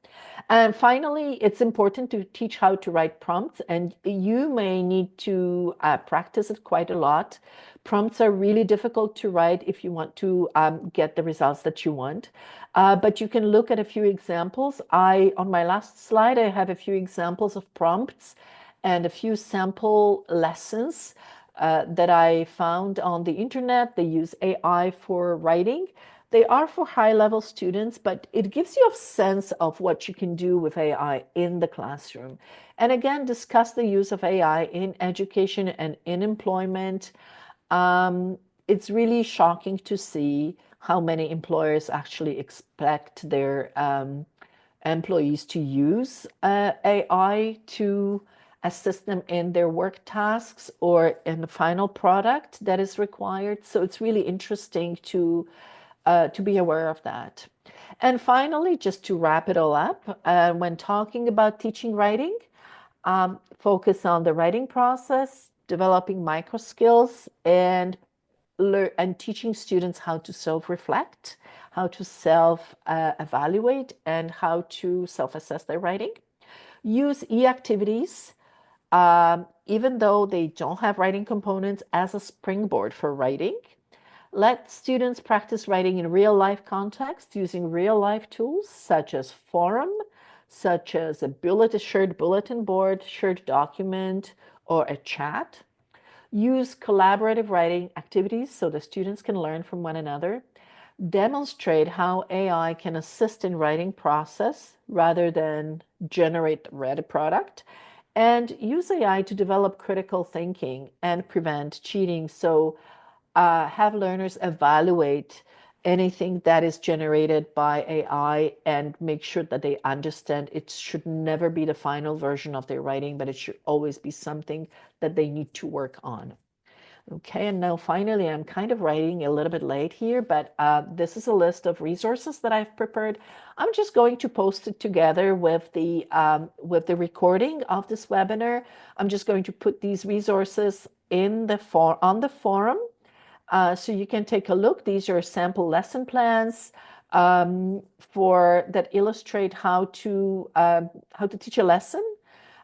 And finally, it's important to teach how to write prompts, and you may need to practice it quite a lot. Prompts are really difficult to write if you want to get the results that you want. But you can look at a few examples. On my last slide, I have a few examples of prompts and a few sample lessons that I found on the internet. They use AI for writing. They are for high-level students, but it gives you a sense of what you can do with AI in the classroom. And again, discuss the use of AI in education and in employment. It's really shocking to see how many employers actually expect their employees to use AI to assist them in their work tasks or in the final product that is required. So it's really interesting to be aware of that. And finally, just to wrap it all up, when talking about teaching writing, focus on the writing process, developing micro skills, and teaching students how to self-reflect, how to self-evaluate, and how to self-assess their writing. Use e-activities, even though they don't have writing components, as a springboard for writing. Let students practice writing in real-life context using real-life tools such as forum, such as a shared bulletin board, shared document, or a chat. Use collaborative writing activities so the students can learn from one another. Demonstrate how AI can assist in writing process rather than generate the ready product. And use AI to develop critical thinking and prevent cheating. So have learners evaluate anything that is generated by AI and make sure that they understand it should never be the final version of their writing, but it should always be something that they need to work on. Okay, and now finally, I'm kind of writing a little bit late here, but this is a list of resources that I've prepared. I'm just going to post it together with the recording of this webinar. I'm just going to put these resources on the forum, so you can take a look. These are sample lesson plans that illustrate how to teach a lesson,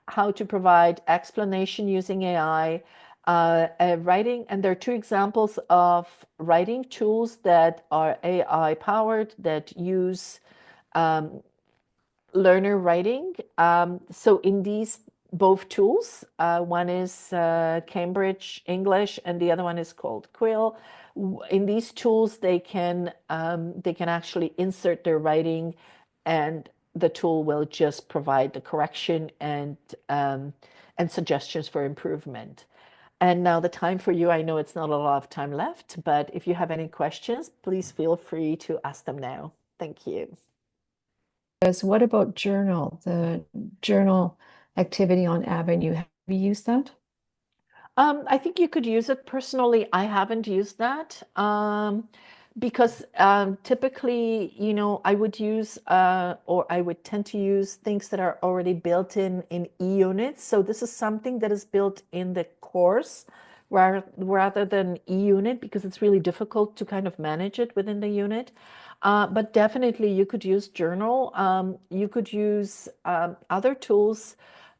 how to provide explanation using AI, writing, and there are two examples of writing tools that are AI powered that use learner writing. So in these both tools, one is Cambridge English and the other one is called Quill. In these tools, they can actually insert their writing, and the tool will just provide the correction and suggestions for improvement. And now the time for you, I know it's not a lot of time left, but if you have any questions, please feel free to ask them now. Thank you. What about journal, the journal activity on Avenue? you used that? I think you could use it. Personally, I haven't used that because typically, I would use or I would tend to use things that are already built in e-units. So this is something that is built in the course rather than e-unit because it's really difficult to kind of manage it within the unit. But definitely, you could use Journal. You could use other tools.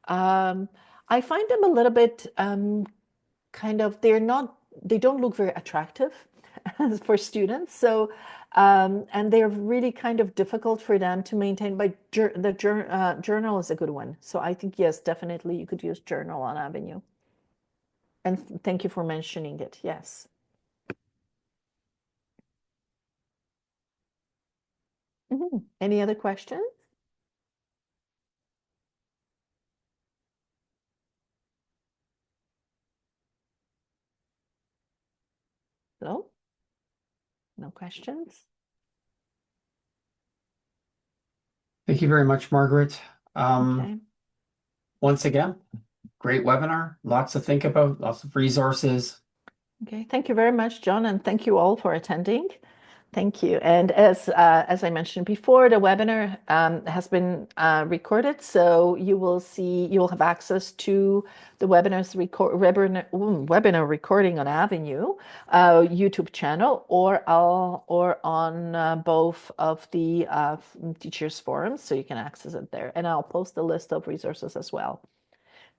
Um, I find them a little bit kind of they don't look very attractive for students. So and they're really kind of difficult for them to maintain. But journal is a good one. So I think yes, definitely you could use Journal on Avenue. And thank you for mentioning it. Yes. Any other questions? No, no questions. Thank you very much, Margaret. Okay. Once again, great webinar, lots to think about, lots of resources. Okay, thank you very much, John, and thank you all for attending. Thank you. And as I mentioned before, the webinar has been recorded, so you'll have access to the webinar recording on Avenue YouTube channel or on both of the teachers forums, so you can access it there. And I'll post a list of resources as well.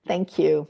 Thank you.